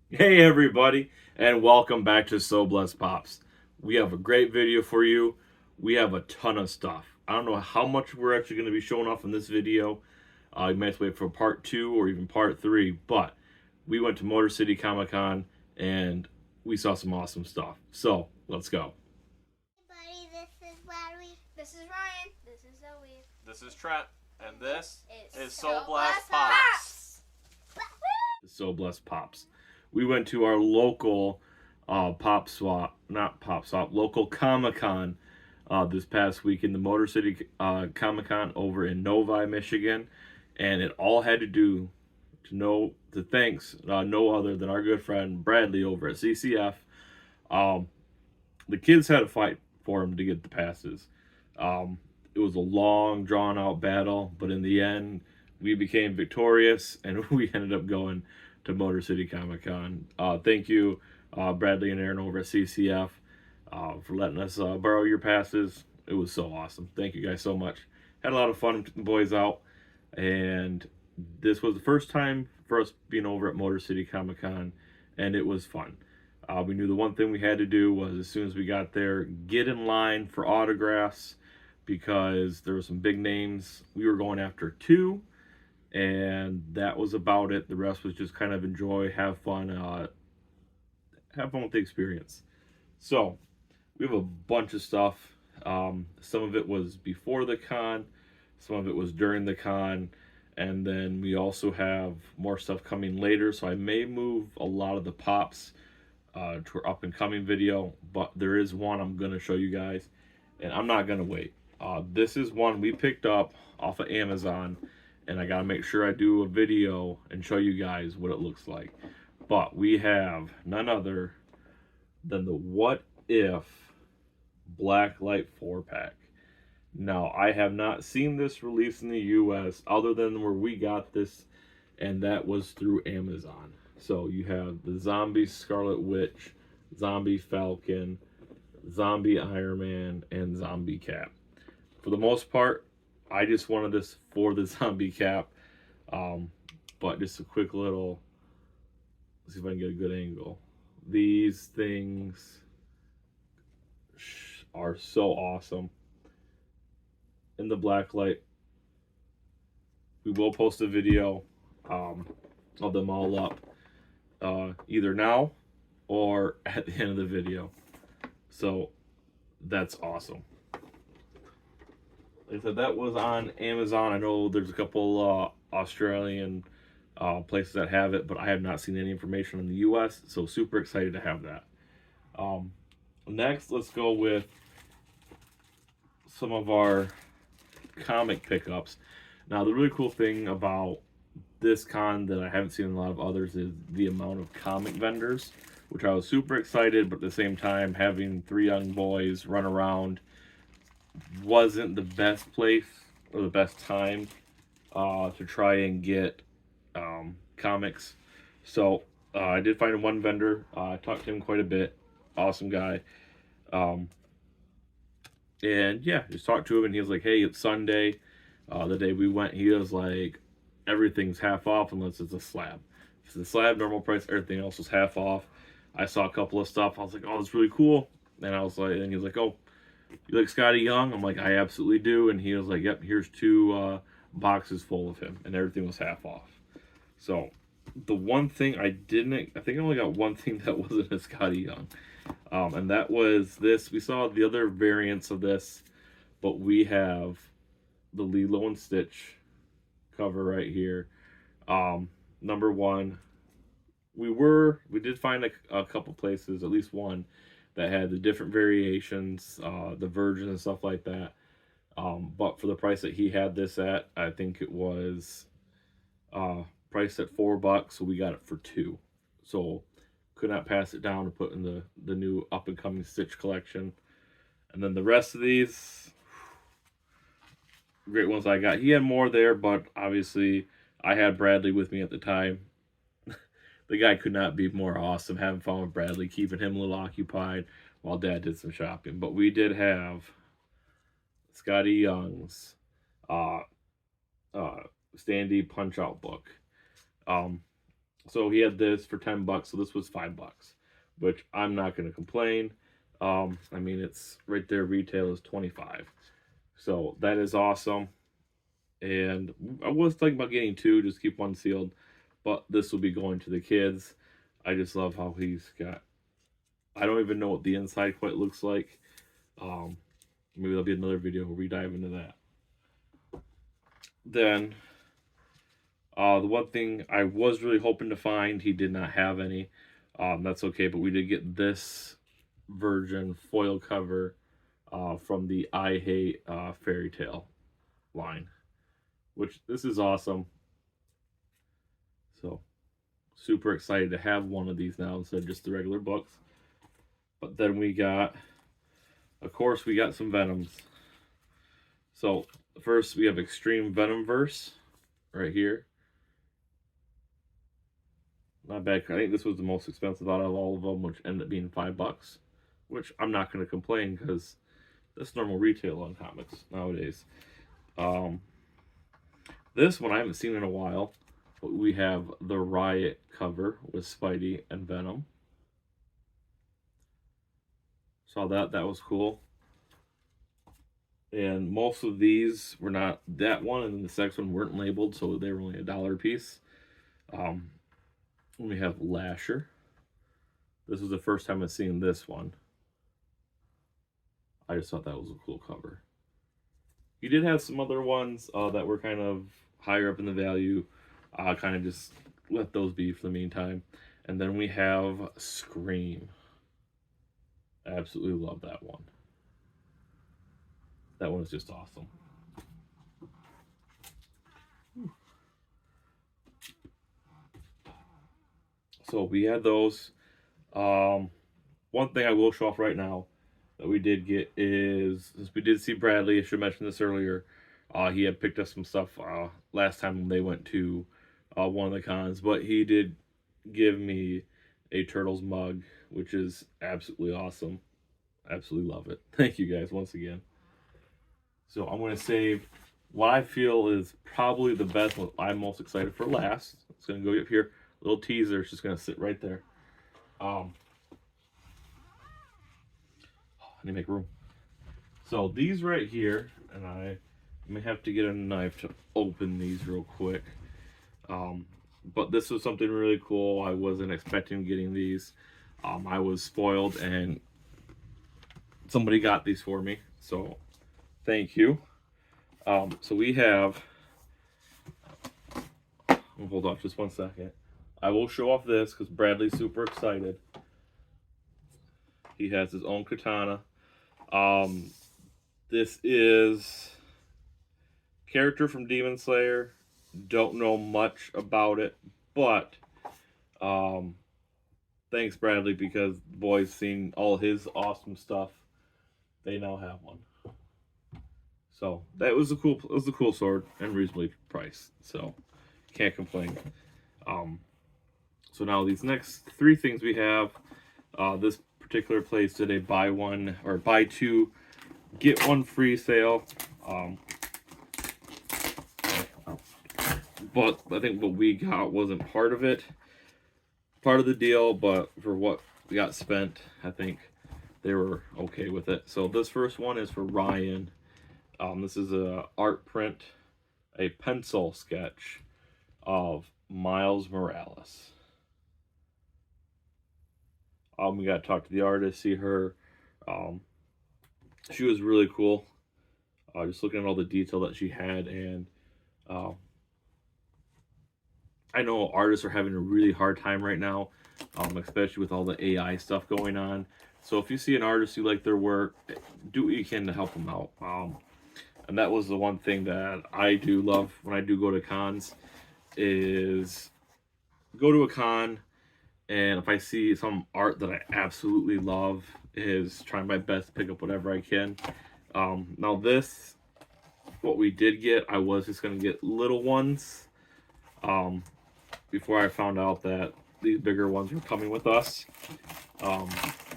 Hey everybody, and welcome back to So Blessed Pops. We have a great video for you. We have a ton of stuff. I don't know how much we're actually going to be showing off in this video. You might have to wait for part 2 or even part 3, but we went to Motor City Comic Con and we saw some awesome stuff. So, let's go. Hey buddy, this is Larry. This is Ryan. This is Zoe. This is Trent, and this is So So Blessed Blessed Pops. So Blessed Pops. We went to our local local Comic Con this past week in the Motor City Comic Con over in Novi, Michigan, and it all had to do to thanks no other than our good friend Bradley over at CCF. The kids had to fight for him to get the passes. It was a long, drawn out battle, but in the end, we became victorious and we ended up going to Motor City Comic Con. Thank you, Bradley and Aaron over at CCF, for letting us borrow your passes. It was so awesome. Thank you guys so much. Had a lot of fun with the boys out, and this was the first time for us being over at Motor City Comic Con, and it was fun. We knew the one thing we had to do was, as soon as we got there, get in line for autographs because there were some big names. We were going after 2, and that was about it. The rest was just kind of enjoy, have fun with the experience. So we have a bunch of stuff. Some of it was before the con, some of it was during the con, and then we also have more stuff coming later. So I may move a lot of the pops to our up and coming video, but there is one I'm going to show you guys, and I'm not going to wait. This is one we picked up off of Amazon, and I gotta make sure I do a video and show you guys what it looks like. But we have none other than the What If Blacklight 4-pack. Now, I have not seen this released in the US other than where we got this, and that was through Amazon. So you have the Zombie Scarlet Witch, Zombie Falcon, Zombie Iron Man, and Zombie Cap. For the most part, I just wanted this for the Zombie Cap, but just a quick little, let's see if I can get a good angle. These things are so awesome. In the black light, we will post a video of them all up either now or at the end of the video. So that's awesome. Like I said, that was on Amazon. I know there's a couple Australian places that have it, but I have not seen any information in the US, so super excited to have that. Next, let's go with some of our comic pickups. Now, the really cool thing about this con that I haven't seen in a lot of others is the amount of comic vendors, which I was super excited, but at the same time, having 3 young boys run around wasn't the best place or the best time to try and get comics. So I did find one vendor. I talked to him quite a bit. Awesome guy. And yeah, just talked to him, and he was like, hey, it's Sunday. The day we went, he was like, everything's half off unless it's a slab. If it's a slab, normal price, everything else was half off. I saw a couple of stuff. I was like, oh, that's really cool. And I was like, and he was like, oh, you like Scotty Young? I'm like, I absolutely do. And he was like, yep, here's 2 boxes full of him. And everything was half off. So the one thing I think I only got one thing that wasn't a Scotty Young. And that was this. We saw the other variants of this, but we have the Lilo and Stitch cover right here. Number 1. We did find a couple places, at least one, that had the different variations, the versions and stuff like that. But for the price that he had this at, I think it was priced at $4, so we got it for 2. So could not pass it down to put in the new up and coming Stitch collection. And then the rest of these great ones I got. He had more there, but obviously I had Bradley with me at the time. The guy could not be more awesome, having fun with Bradley, keeping him a little occupied while Dad did some shopping. But we did have Scotty Young's Standy Punch Out book. So he had this for $10, so this was $5, which I'm not going to complain. I mean, it's right there. Retail is 25, so that is awesome. And I was thinking about getting two, just keep one sealed, but this will be going to the kids. I just love how he's got. I don't even know what the inside quite looks like. Um, Maybe there'll be another video where we dive into that. Then, the one thing I was really hoping to find, he did not have any. That's okay, but we did get this version foil cover from the I Hate Fairy Tale line, which this is awesome. So, super excited to have one of these now instead of just the regular books. But then we got, of course, we got some Venoms. So, first we have Extreme Venomverse right here. Not bad. I think this was the most expensive out of all of them, which ended up being $5, which I'm not going to complain because that's normal retail on comics nowadays. This one I haven't seen in a while, but we have the Riot cover with Spidey and Venom. Saw that. That was cool. And most of these were not, that one and the second one weren't labeled, so they were only $1 a piece. We have Lasher. This was the first time I've seen this one. I just thought that was a cool cover. You did have some other ones that were kind of higher up in the value. Kind of just let those be for the meantime. And then we have Scream. I absolutely love that one. That one is just awesome. So we had those. One thing I will show off right now that we did get is, since we did see Bradley, I should mention this earlier, he had picked up some stuff last time they went to one of the cons, but he did give me a Turtles mug, which is absolutely awesome. Absolutely love it. Thank you guys once again. So I'm going to save what I feel is probably the best one I'm most excited for last. It's going to go up here. Little teaser. It's just going to sit right there. I need to make room. So these right here, and I may have to get a knife to open these real quick. But this was something really cool. I wasn't expecting getting these. I was spoiled and somebody got these for me. So thank you. So we have, hold off just one second. I will show off this because Bradley's super excited. He has his own katana. This is character from Demon Slayer. Don't know much about it, but thanks Bradley, because the boys seen all his awesome stuff. They now have one. So that was a cool sword and reasonably priced. So can't complain. So now these next three things we have, this particular place did a buy one or buy two, get one free sale. But I think what we got wasn't part of it, part of the deal, but for what we got spent, I think they were okay with it. So this first one is for Ryan. This is a art print, a pencil sketch of Miles Morales. We got to talk to the artist, see her. She was really cool. Just looking at all the detail that she had, and I know artists are having a really hard time right now, especially with all the AI stuff going on. So if you see an artist you like their work, do what you can to help them out. And that was the one thing that I do love when I do go to cons, is go to a con, and if I see some art that I absolutely love, is trying my best to pick up whatever I can. Now this, what we did get, I was just going to get little ones before I found out that these bigger ones were coming with us.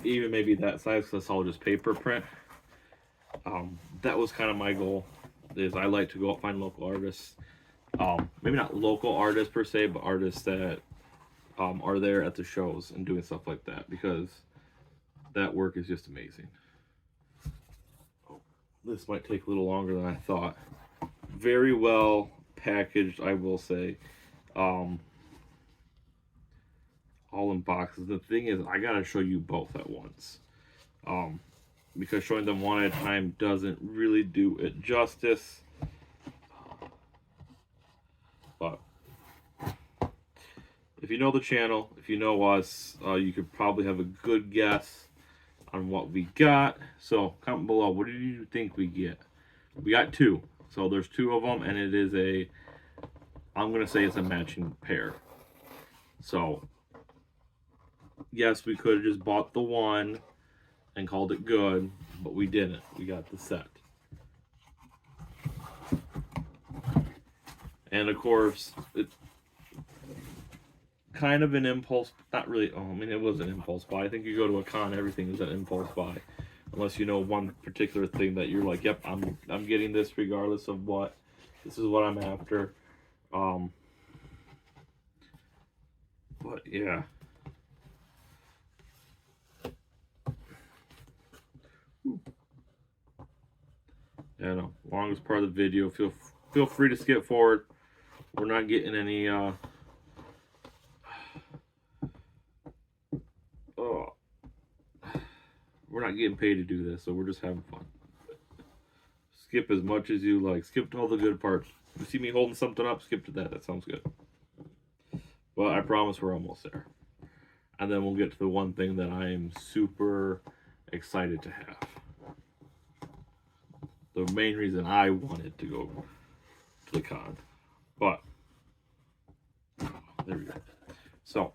Even maybe that size, because that's all just paper print. That was kind of my goal, is I like to go out find local artists. Maybe not local artists per se, but artists that are there at the shows and doing stuff like that, because that work is just amazing. Oh, this might take a little longer than I thought. Very well packaged, I will say. All in boxes. The thing is, I gotta show you both at once. Because showing them one at a time doesn't really do it justice. But if you know the channel, if you know us, you could probably have a good guess on what we got. So comment below, what do you think we get? We got two. So there's two of them, and it is I'm going to say it's a matching pair. So yes, we could have just bought the one and called it good, but we didn't. We got the set. And of course, it's kind of an impulse, not really, I mean, it was an impulse buy. I think you go to a con, everything is an impulse buy. Unless you know one particular thing that you're like, yep, I'm getting this regardless of what. This is what I'm after. But yeah. Yeah, no. Longest part of the video. Feel free to skip forward. We're not getting any we're not getting paid to do this, so we're just having fun. Skip as much as you like. Skip to all the good parts. If you see me holding something up, skip to that. That sounds good. But I promise we're almost there. And then we'll get to the one thing that I am super excited to have. The main reason I wanted to go to the con. But there we go. So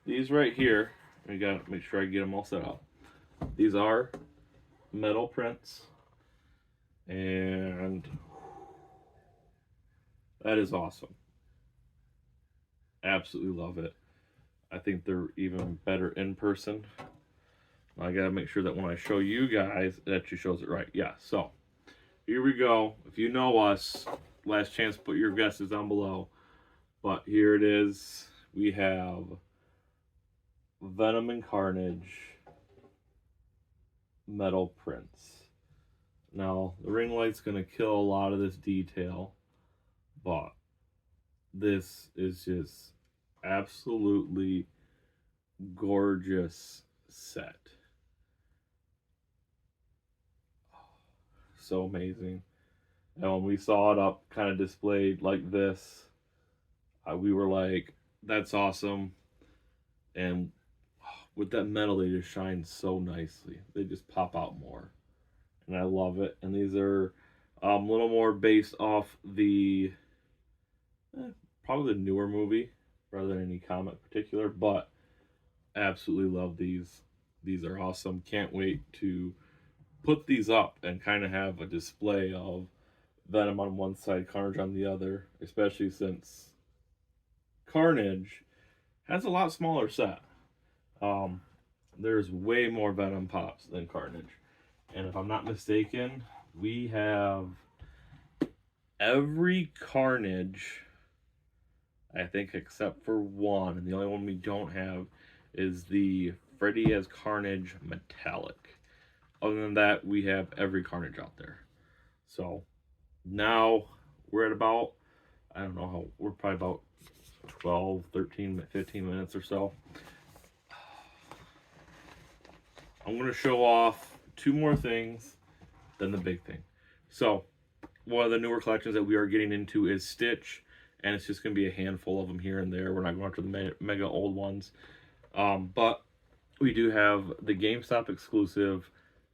these right here, I gotta make sure I get them all set up. These are metal prints, and that is awesome. Absolutely love it. I think they're even better in person. I gotta make sure that when I show you guys, it actually shows it right. Yeah, so here we go. If you know us, last chance to put your guesses down below. But here it is. We have Venom and Carnage metal prints. Now, the ring light's going to kill a lot of this detail, but this is just absolutely gorgeous set. So amazing. And when we saw it up kind of displayed like this, we were like, that's awesome. And with that metal, they just shine so nicely. They just pop out more. And I love it. And these are a little more based off the, probably the newer movie, rather than any comic particular. But absolutely love these. These are awesome. Can't wait to put these up and kind of have a display of Venom on one side, Carnage on the other. Especially since Carnage has a lot smaller set. There's way more Venom pops than Carnage. And if I'm not mistaken, we have every Carnage, I think, except for one. And the only one we don't have is the Freddy as Carnage Metallic. Other than that, we have every Carnage out there. So now we're at about, I don't know how, we're probably about 12, 13, 15 minutes or so. I'm going to show off two more things, then the big thing. So, one of the newer collections that we are getting into is Stitch, and it's just going to be a handful of them here and there. We're not going after the mega old ones. But we do have the GameStop exclusive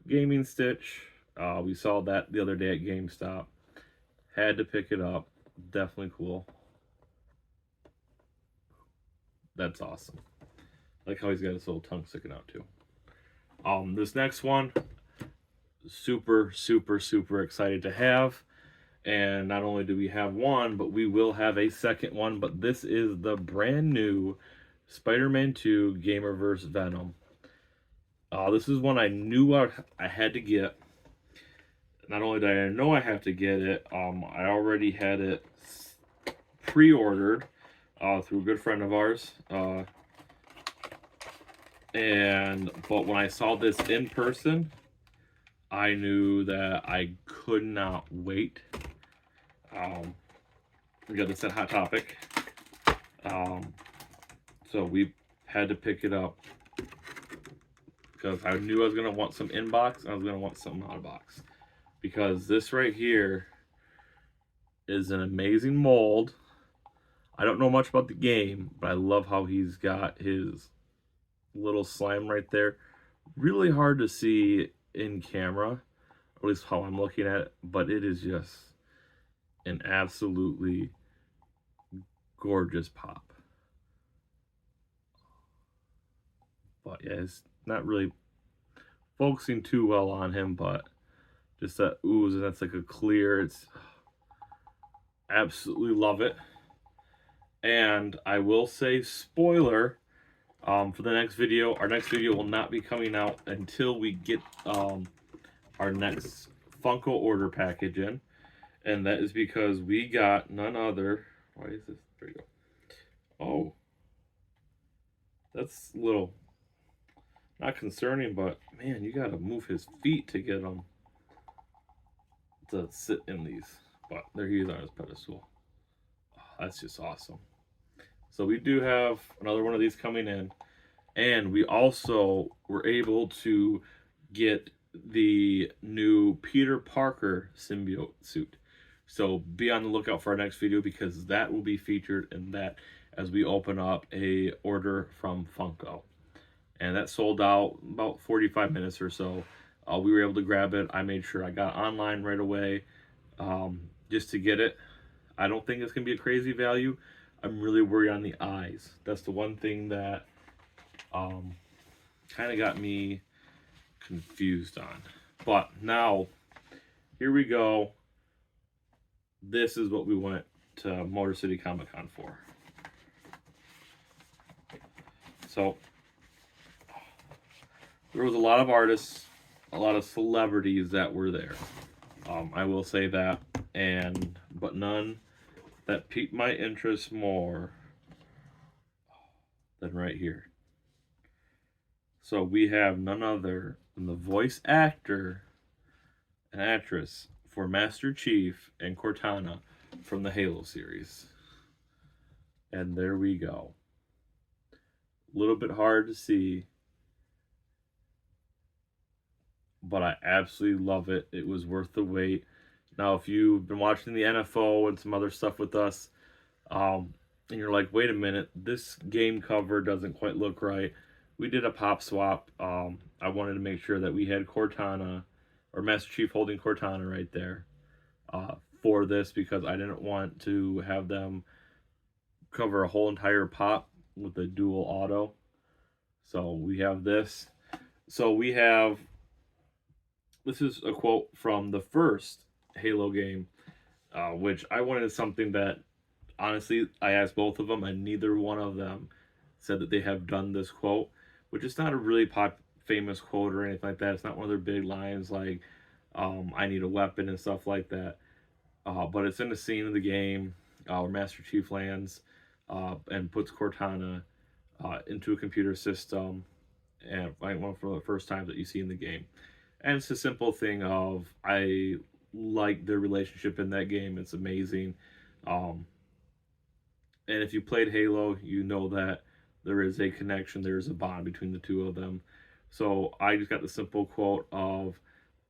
Gaming Stitch. We saw that the other day at GameStop. Had to pick it up. Definitely cool. That's awesome. I like how he's got his little tongue sticking out too. This next one, super excited to have. And not only do we have one, but we will have a second one. But this is the brand new Spider-Man 2 Gamerverse Venom. This is one I knew I had to get. Not only did I know I have to get it, I already had it pre-ordered. through a good friend of ours. But when I saw this in person, I knew that I could not wait. We got this at Hot Topic. So we had to pick it up because I knew I was going to want some in-box and I was going to want something out-of-box. Because this right here is an amazing mold. I don't know much about the game, but I love how he's got his little slime right there. Really hard to see in camera, or at least how I'm looking at it, but it is just an absolutely gorgeous pop. But yeah, it's not really focusing too well on him, but just that ooze, and that's like a clear. It's absolutely love it. And I will say, spoiler, for the next video, our next video will not be coming out until we get our next Funko order package in. And that is because we got none other. Why is this? There you go. Oh. That's a little, not concerning, but man, you gotta move his feet to get him to sit in these. But there he is on his pedestal. Oh, that's just awesome. So we do have another one of these coming in. And we also were able to get the new Peter Parker symbiote suit. So be on the lookout for our next video because that will be featured in that as we open up a order from Funko. And that sold out about 45 minutes or so. We were able to grab it. I made sure I got online right away just to get it. I don't think it's going to be a crazy value. I'm really worried on the eyes. That's the one thing that kind of got me confused on. But now, here we go. This is what we went to Motor City Comic Con for. So, there was a lot of artists, a lot of celebrities that were there. I will say that, but none that piqued my interest more than right here. So we have none other than the voice actor and actress for Master Chief and Cortana from the Halo series. And there we go. A little bit hard to see, but I absolutely love it. It was worth the wait. Now, if you've been watching the NFO and some other stuff with us, and you're like, wait a minute, this game cover doesn't quite look right. We did a pop swap. I wanted to make sure that we had Cortana, or Master Chief holding Cortana right there for this because I didn't want to have them cover a whole entire pop with a dual auto. So we have this. So we have, this is a quote from the first Halo game, which I wanted something that, honestly, I asked both of them and neither one of them said that they have done this quote, which is not a really famous quote or anything like that. It's not one of their big lines like, I need a weapon and stuff like that. But it's in the scene of the game where Master Chief lands and puts Cortana into a computer system, and one of the first times that you see in the game. And it's a simple thing of, I like their relationship in that game. It's amazing. And if you played Halo, you know that there is a connection, there is a bond between the two of them. So I just got the simple quote of,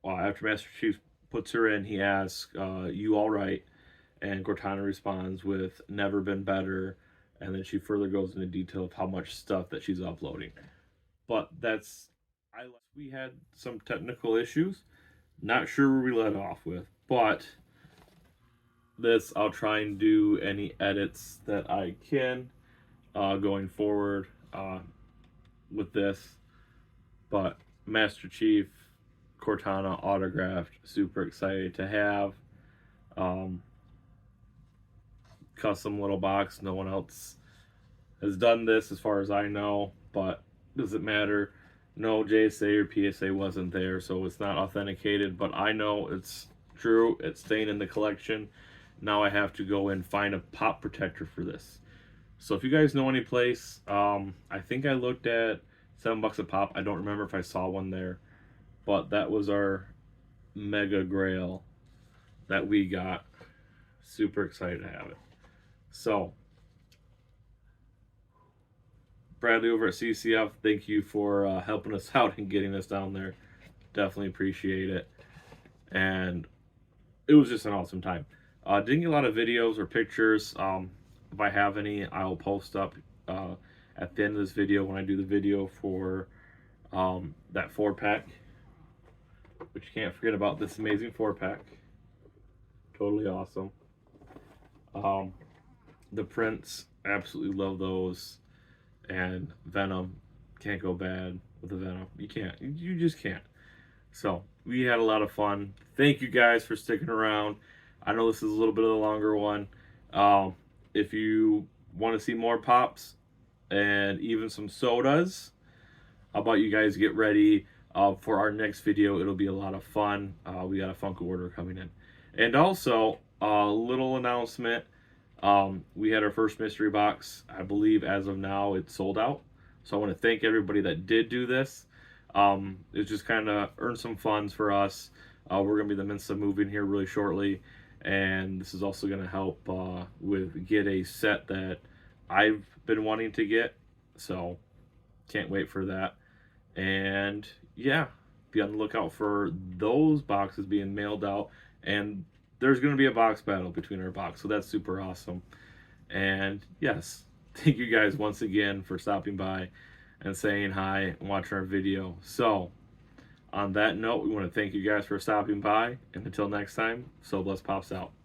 after Master Chief puts her in, he asks, you all right? And Cortana responds with, never been better. And then she further goes into detail of how much stuff that she's uploading. But we had some technical issues. Not sure where we let off with, but this, I'll try and do any edits that I can going forward with this. But Master Chief, Cortana autographed, super excited to have. Custom little box, no one else has done this as far as I know, but does it matter? No JSA or PSA wasn't there, so it's not authenticated, but I know it's true. It's staying in the collection. Now I have to go and find a pop protector for this. So if you guys know any place, I think I looked at $7 a pop. I don't remember if I saw one there, but that was our mega grail that we got. Super excited to have it. So Bradley over at CCF, thank you for helping us out and getting us down there. Definitely appreciate it. And it was just an awesome time. Didn't get a lot of videos or pictures. If I have any, I'll post up at the end of this video when I do the video for that 4-pack. But you can't forget about this amazing 4-pack. Totally awesome. The prints, absolutely love those. And Venom, can't go bad with the Venom. You can't. You just can't. So we had a lot of fun. Thank you guys for sticking around. I know this is a little bit of a longer one. If you want to see more pops and even some sodas, how about you guys get ready for our next video? It'll be a lot of fun. We got a Funko order coming in. And also, a little announcement. We had our first mystery box. I believe as of now it's sold out. So I want to thank everybody that did do this. It's just kind of earned some funds for us. We're going to be the Mensa moving here really shortly. And this is also going to help with get a set that I've been wanting to get. So can't wait for that. And yeah, be on the lookout for those boxes being mailed out. And there's going to be a box battle between our box. So that's super awesome. And yes, thank you guys once again for stopping by and saying hi and watching our video. So on that note, we want to thank you guys for stopping by. And until next time, So Blessed Pops out.